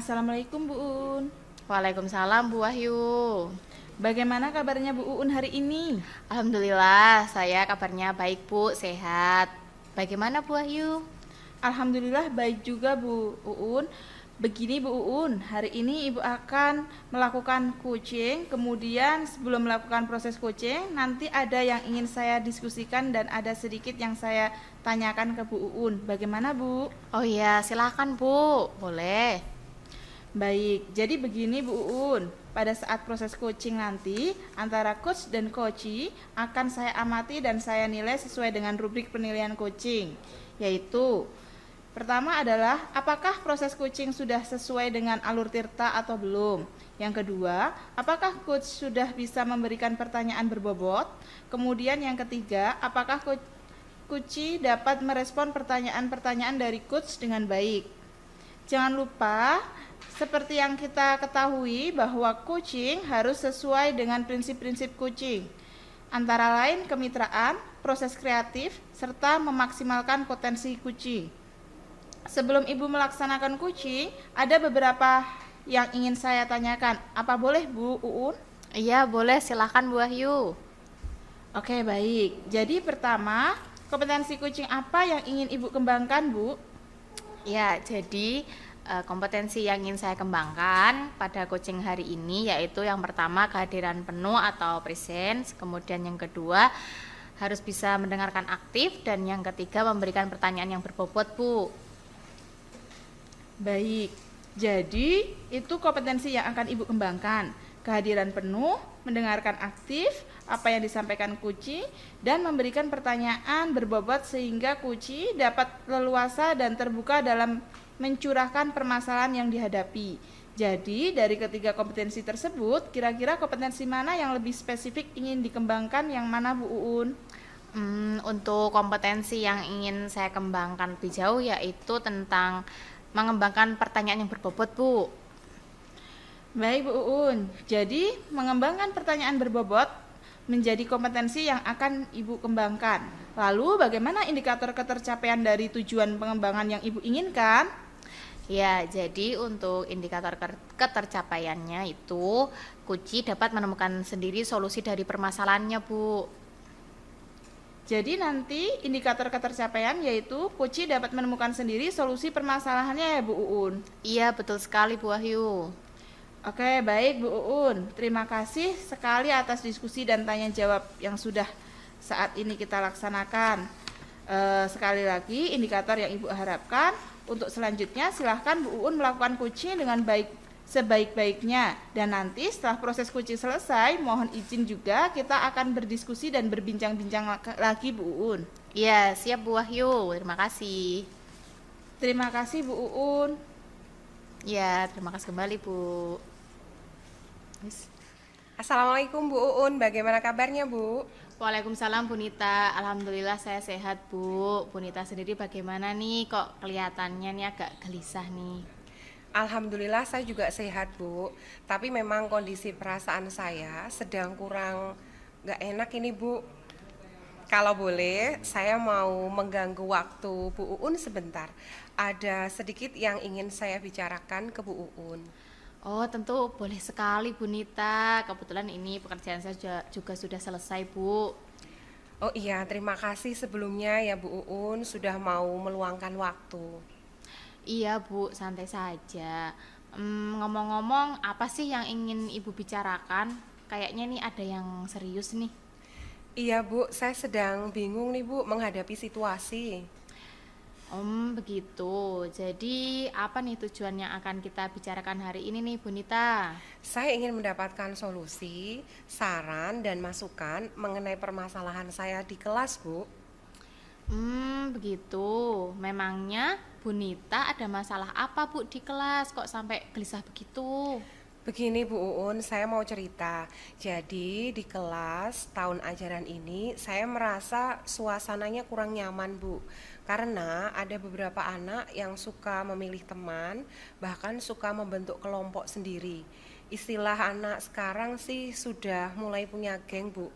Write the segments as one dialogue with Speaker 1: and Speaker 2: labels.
Speaker 1: Assalamualaikum Bu Un.
Speaker 2: Waalaikumsalam Bu Wahyu.
Speaker 1: Bagaimana kabarnya Bu Un hari ini?
Speaker 2: Alhamdulillah, saya kabarnya baik Bu, sehat. Bagaimana Bu Wahyu?
Speaker 1: Alhamdulillah baik juga Bu Un. Begini Bu Un, hari ini Ibu akan melakukan coaching. Kemudian sebelum melakukan proses coaching, nanti ada yang ingin saya diskusikan dan ada sedikit yang saya tanyakan ke Bu Un. Bagaimana Bu?
Speaker 2: Oh iya, silakan Bu, boleh.
Speaker 1: Baik, jadi begini Bu Uun, pada saat proses coaching nanti, antara coach dan coachee akan saya amati dan saya nilai sesuai dengan rubrik penilaian coaching, yaitu pertama adalah apakah proses coaching sudah sesuai dengan alur tirta atau belum. Yang kedua, apakah coach sudah bisa memberikan pertanyaan berbobot. Kemudian yang ketiga, apakah coachee dapat merespon pertanyaan-pertanyaan dari coach dengan baik. Jangan lupa, seperti yang kita ketahui bahwa coaching harus sesuai dengan prinsip-prinsip coaching, antara lain kemitraan, proses kreatif, serta memaksimalkan potensi coaching. Sebelum Ibu melaksanakan coaching, ada beberapa yang ingin saya tanyakan. Apa boleh Bu Uun?
Speaker 2: Iya, boleh, silakan Bu Wahyu.
Speaker 1: Oke, baik. Jadi pertama, kompetensi coaching apa yang ingin Ibu kembangkan, Bu?
Speaker 2: Ya, jadi kompetensi yang ingin saya kembangkan pada coaching hari ini yaitu yang pertama kehadiran penuh atau presence, kemudian yang kedua harus bisa mendengarkan aktif, dan yang ketiga memberikan pertanyaan yang berbobot Bu.
Speaker 1: Baik, jadi itu kompetensi yang akan Ibu kembangkan. Kehadiran penuh, mendengarkan aktif apa yang disampaikan coachee, dan memberikan pertanyaan berbobot sehingga coachee dapat leluasa dan terbuka dalam mencurahkan permasalahan yang dihadapi. Jadi dari ketiga kompetensi tersebut, kira-kira kompetensi mana yang lebih spesifik ingin dikembangkan, yang mana Bu Uun?
Speaker 2: Untuk kompetensi yang ingin saya kembangkan lebih jauh yaitu tentang mengembangkan pertanyaan yang berbobot Bu.
Speaker 1: Baik Bu Uun, jadi mengembangkan pertanyaan berbobot menjadi kompetensi yang akan Ibu kembangkan. Lalu bagaimana indikator ketercapaian dari tujuan pengembangan yang Ibu inginkan?
Speaker 2: Ya, jadi untuk indikator ketercapaiannya itu coachee dapat menemukan sendiri solusi dari permasalahannya Bu.
Speaker 1: Jadi nanti indikator ketercapaian yaitu coachee dapat menemukan sendiri solusi permasalahannya ya Bu Uun?
Speaker 2: Iya, betul sekali Bu Wahyu.
Speaker 1: Oke, baik Bu Uun. Terima kasih sekali atas diskusi dan tanya jawab yang sudah saat ini kita laksanakan. Sekali lagi, indikator yang Ibu harapkan untuk selanjutnya silahkan Bu Uun melakukan coaching dengan sebaik-baiknya. Dan nanti setelah proses coaching selesai, mohon izin juga kita akan berdiskusi dan berbincang-bincang lagi Bu Uun.
Speaker 2: Iya, siap Bu Wahyu. Terima kasih.
Speaker 1: Terima kasih Bu Uun.
Speaker 2: Ya, terima kasih kembali Bu.
Speaker 3: Assalamualaikum Bu Uun, bagaimana kabarnya Bu?
Speaker 2: Waalaikumsalam Bu Nita. Alhamdulillah saya sehat Bu. Bu Nita sendiri bagaimana nih? Kok kelihatannya nih agak gelisah nih?
Speaker 3: Alhamdulillah saya juga sehat Bu. Tapi memang kondisi perasaan saya sedang kurang gak enak ini Bu. Kalau boleh, saya mau mengganggu waktu Bu Uun sebentar. Ada sedikit yang ingin saya bicarakan ke Bu Uun.
Speaker 2: Oh, tentu boleh sekali Bu Nita. Kebetulan ini pekerjaan saya juga sudah selesai Bu.
Speaker 3: Oh iya, terima kasih sebelumnya ya Bu Uun sudah mau meluangkan waktu.
Speaker 2: Iya Bu, santai saja. Ngomong-ngomong, apa sih yang ingin Ibu bicarakan? Kayaknya nih ada yang serius nih.
Speaker 3: Iya Bu, saya sedang bingung nih Bu menghadapi situasi.
Speaker 2: Begitu. Jadi apa nih tujuan yang akan kita bicarakan hari ini nih Bu Nita?
Speaker 3: Saya ingin mendapatkan solusi, saran, dan masukan mengenai permasalahan saya di kelas, Bu.
Speaker 2: Begitu. Memangnya Bu Nita ada masalah apa Bu di kelas? Kok sampai gelisah begitu?
Speaker 3: Begini Bu Uun, saya mau cerita. Jadi di kelas tahun ajaran ini saya merasa suasananya kurang nyaman Bu. Karena ada beberapa anak yang suka memilih teman, bahkan suka membentuk kelompok sendiri. Istilah anak sekarang sih sudah mulai punya geng Bu.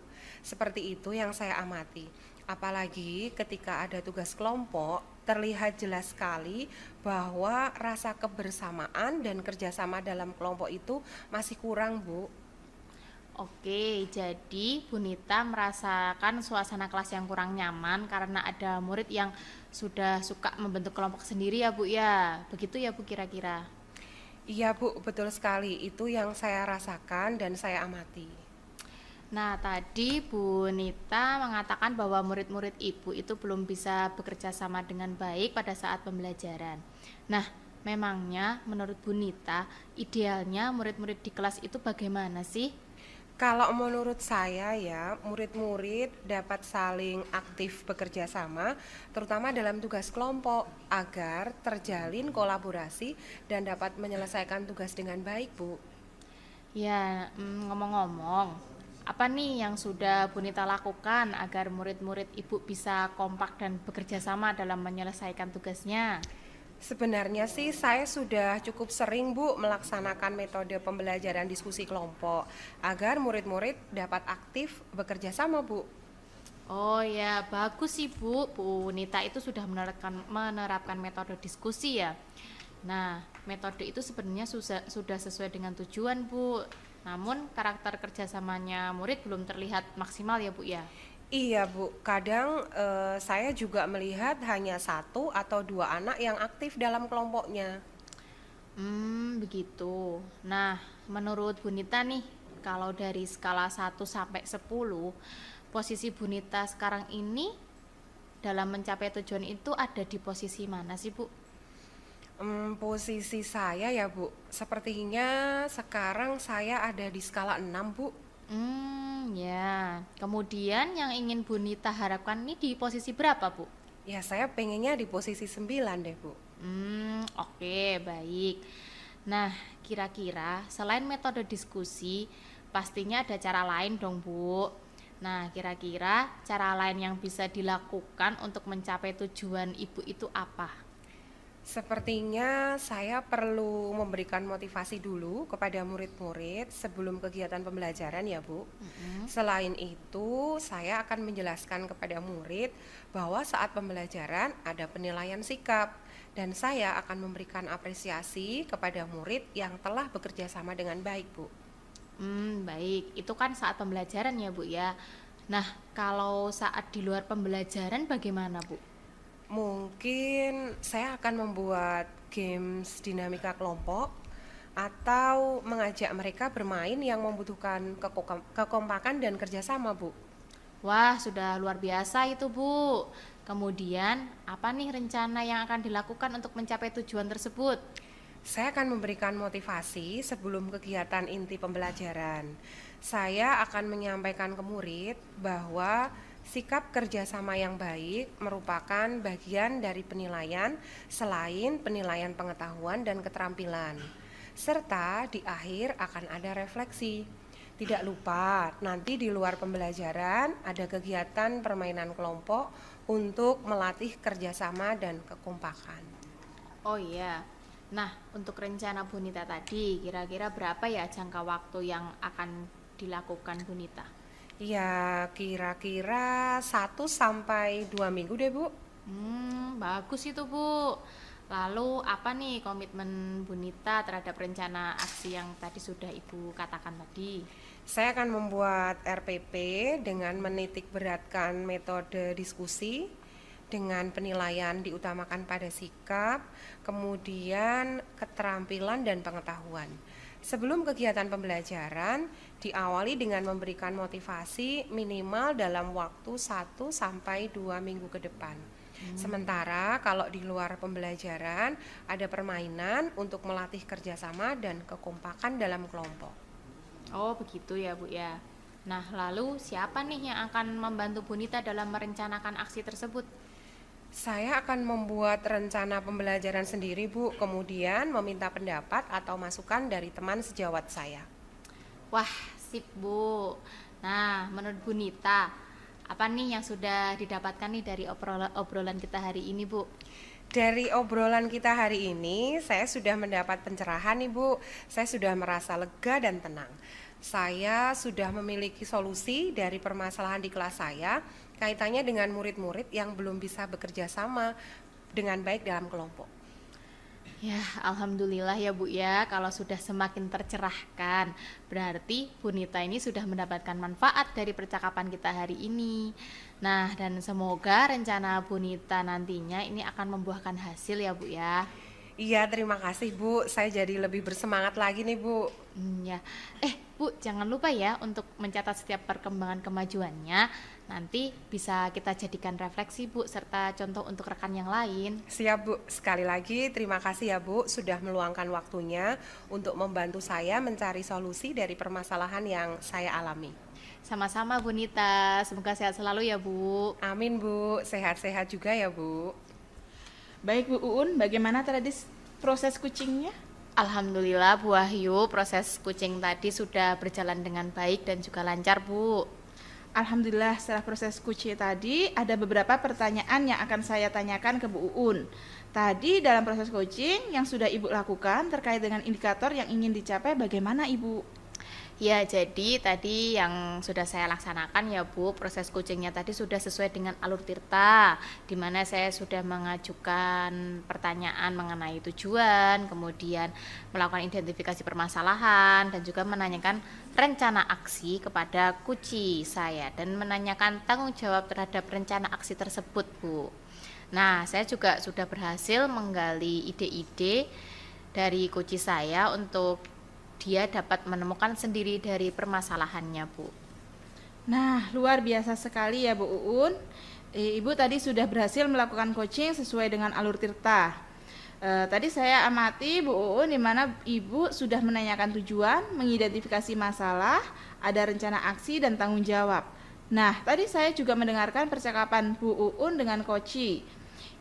Speaker 3: Seperti itu yang saya amati. Apalagi ketika ada tugas kelompok, terlihat jelas sekali bahwa rasa kebersamaan dan kerjasama dalam kelompok itu masih kurang, Bu.
Speaker 2: Oke, jadi Bu Nita merasakan suasana kelas yang kurang nyaman karena ada murid yang sudah suka membentuk kelompok sendiri ya Bu ya. Begitu ya Bu kira-kira.
Speaker 3: Iya, Bu, betul sekali. Itu yang saya rasakan dan saya amati.
Speaker 2: Nah, tadi Bu Nita mengatakan bahwa murid-murid Ibu itu belum bisa bekerja sama dengan baik pada saat pembelajaran. Nah, memangnya menurut Bu Nita, idealnya murid-murid di kelas itu bagaimana sih?
Speaker 3: Kalau menurut saya ya, murid-murid dapat saling aktif bekerja sama, terutama dalam tugas kelompok, agar terjalin kolaborasi dan dapat menyelesaikan tugas dengan baik, Bu.
Speaker 2: Ya, ngomong-ngomong, apa nih yang sudah Bu Nita lakukan agar murid-murid Ibu bisa kompak dan bekerja sama dalam menyelesaikan tugasnya?
Speaker 3: Sebenarnya sih saya sudah cukup sering, Bu, melaksanakan metode pembelajaran diskusi kelompok agar murid-murid dapat aktif bekerja sama, Bu.
Speaker 2: Oh ya, bagus sih Bu Nita itu sudah menerapkan metode diskusi ya. Nah, metode itu sebenarnya sudah sesuai dengan tujuan Bu. Namun karakter kerjasamanya murid belum terlihat maksimal ya Bu ya.
Speaker 3: Iya, Bu. Kadang saya juga melihat hanya satu atau dua anak yang aktif dalam kelompoknya.
Speaker 2: Begitu. Nah, menurut Bu Nita nih, kalau dari skala 1 sampai 10, posisi Bu Nita sekarang ini dalam mencapai tujuan itu ada di posisi mana sih Bu?
Speaker 3: Posisi saya ya, Bu. Sepertinya sekarang saya ada di skala 6, Bu.
Speaker 2: Ya. Kemudian yang ingin Bu Nita harapkan ini di posisi berapa, Bu?
Speaker 3: Ya, saya pengennya di posisi 9 deh, Bu.
Speaker 2: Oke, baik. Nah, kira-kira selain metode diskusi, pastinya ada cara lain dong, Bu. Nah, kira-kira cara lain yang bisa dilakukan untuk mencapai tujuan Ibu itu apa?
Speaker 3: Sepertinya saya perlu memberikan motivasi dulu kepada murid-murid sebelum kegiatan pembelajaran ya, Bu. Selain itu, saya akan menjelaskan kepada murid bahwa saat pembelajaran ada penilaian sikap dan saya akan memberikan apresiasi kepada murid yang telah bekerja sama dengan baik, Bu.
Speaker 2: Baik. Itu kan saat pembelajaran ya, Bu ya. Nah, kalau saat di luar pembelajaran bagaimana, Bu?
Speaker 3: Mungkin saya akan membuat games dinamika kelompok atau mengajak mereka bermain yang membutuhkan kekompakan dan kerjasama, Bu.
Speaker 2: Wah, sudah luar biasa itu, Bu. Kemudian, apa nih rencana yang akan dilakukan untuk mencapai tujuan tersebut?
Speaker 3: Saya akan memberikan motivasi sebelum kegiatan inti pembelajaran. Saya akan menyampaikan ke murid bahwa sikap kerjasama yang baik merupakan bagian dari penilaian selain penilaian pengetahuan dan keterampilan. Serta di akhir akan ada refleksi. Tidak lupa, nanti di luar pembelajaran ada kegiatan permainan kelompok untuk melatih kerjasama dan kekompakan.
Speaker 2: Oh iya. Nah, untuk rencana Bu Nita tadi, kira-kira berapa ya jangka waktu yang akan dilakukan Bu Nita?
Speaker 3: Ya, kira-kira 1 sampai 2 minggu deh, Bu.
Speaker 2: Bagus itu Bu. Lalu apa nih komitmen Bu Nita terhadap rencana aksi yang tadi sudah Ibu katakan tadi?
Speaker 3: Saya akan membuat RPP dengan menitik beratkan metode diskusi, dengan penilaian diutamakan pada sikap, kemudian keterampilan dan pengetahuan. Sebelum kegiatan pembelajaran, diawali dengan memberikan motivasi minimal dalam waktu 1 sampai 2 minggu ke depan. Sementara kalau di luar pembelajaran, ada permainan untuk melatih kerjasama dan kekompakan dalam kelompok.
Speaker 2: Oh, begitu ya Bu ya. Nah, lalu siapa nih yang akan membantu Bu Nita dalam merencanakan aksi tersebut?
Speaker 3: Saya akan membuat rencana pembelajaran sendiri, Bu, kemudian meminta pendapat atau masukan dari teman sejawat saya.
Speaker 2: Wah, sip Bu. Nah, menurut Bu Nita, apa nih yang sudah didapatkan nih dari obrolan kita hari ini, Bu?
Speaker 3: Dari obrolan kita hari ini, saya sudah mendapat pencerahan nih, Bu. Saya sudah merasa lega dan tenang. Saya sudah memiliki solusi dari permasalahan di kelas saya kaitannya dengan murid-murid yang belum bisa bekerja sama dengan baik dalam kelompok.
Speaker 2: Ya, alhamdulillah ya Bu ya, kalau sudah semakin tercerahkan, berarti Bu Nita ini sudah mendapatkan manfaat dari percakapan kita hari ini. Nah, dan semoga rencana Bu Nita nantinya ini akan membuahkan hasil ya Bu ya.
Speaker 3: Iya, terima kasih Bu. Saya jadi lebih bersemangat lagi nih Bu.
Speaker 2: Ya. Bu, jangan lupa ya untuk mencatat setiap perkembangan kemajuannya. Nanti bisa kita jadikan refleksi Bu, serta contoh untuk rekan yang lain.
Speaker 3: Siap Bu. Sekali lagi terima kasih ya Bu sudah meluangkan waktunya untuk membantu saya mencari solusi dari permasalahan yang saya alami.
Speaker 2: Sama-sama Bu Nita, semoga sehat selalu ya Bu.
Speaker 3: Amin Bu. Sehat-sehat juga ya Bu.
Speaker 1: Baik Bu Uun, bagaimana tadi proses kucingnya?
Speaker 2: Alhamdulillah Bu Wahyu, proses kucing tadi sudah berjalan dengan baik dan juga lancar Bu.
Speaker 1: Alhamdulillah, setelah proses kucing tadi ada beberapa pertanyaan yang akan saya tanyakan ke Bu Uun. Tadi dalam proses coaching yang sudah Ibu lakukan terkait dengan indikator yang ingin dicapai bagaimana Ibu?
Speaker 2: Ya, jadi tadi yang sudah saya laksanakan ya Bu, proses coachingnya tadi sudah sesuai dengan alur Tirta, di mana saya sudah mengajukan pertanyaan mengenai tujuan, kemudian melakukan identifikasi permasalahan, dan juga menanyakan rencana aksi kepada kuci saya, dan menanyakan tanggung jawab terhadap rencana aksi tersebut Bu. Nah, saya juga sudah berhasil menggali ide-ide dari kuci saya untuk dia dapat menemukan sendiri dari permasalahannya Bu.
Speaker 1: Nah, luar biasa sekali ya Bu Uun. Ibu tadi sudah berhasil melakukan coaching sesuai dengan alur Tirta. Tadi saya amati Bu Uun di mana Ibu sudah menanyakan tujuan, mengidentifikasi masalah, ada rencana aksi dan tanggung jawab. Nah, tadi saya juga mendengarkan percakapan Bu Uun dengan Koci.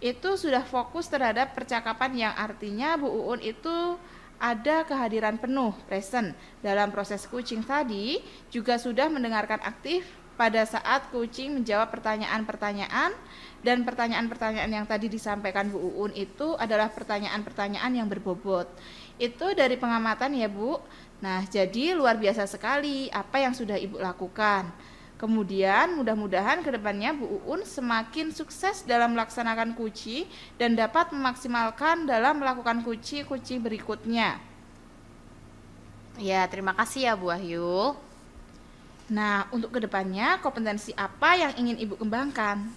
Speaker 1: Itu sudah fokus terhadap percakapan yang artinya Bu Uun itu ada kehadiran penuh, present. Dalam proses coaching tadi juga sudah mendengarkan aktif pada saat coaching menjawab pertanyaan-pertanyaan, dan pertanyaan-pertanyaan yang tadi disampaikan Bu Uun itu adalah pertanyaan-pertanyaan yang berbobot. Itu dari pengamatan ya Bu. Nah, jadi luar biasa sekali apa yang sudah Ibu lakukan. Kemudian mudah-mudahan kedepannya Bu Uun semakin sukses dalam melaksanakan kuci dan dapat memaksimalkan dalam melakukan kuci berikutnya.
Speaker 2: Ya, terima kasih ya Bu Wahyu.
Speaker 1: Nah, untuk kedepannya kompetensi apa yang ingin Ibu kembangkan?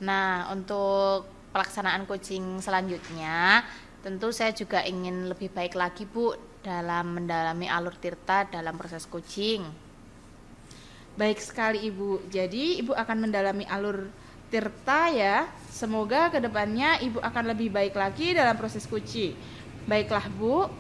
Speaker 2: Nah, untuk pelaksanaan coaching selanjutnya, tentu saya juga ingin lebih baik lagi Bu dalam mendalami alur Tirta dalam proses coaching.
Speaker 1: Baik sekali Ibu, jadi Ibu akan mendalami alur Tirta ya. Semoga kedepannya Ibu akan lebih baik lagi dalam proses coaching. Baiklah Bu,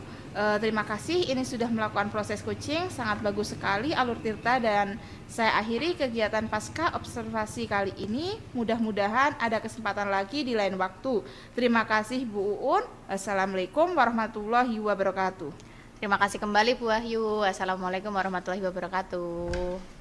Speaker 1: terima kasih ini sudah melakukan proses coaching, sangat bagus sekali alur Tirta, dan saya akhiri kegiatan pasca observasi kali ini. Mudah-mudahan ada kesempatan lagi di lain waktu. Terima kasih Bu Uun. Assalamualaikum warahmatullahi wabarakatuh.
Speaker 2: Terima kasih kembali Bu Wahyu. Assalamualaikum warahmatullahi wabarakatuh.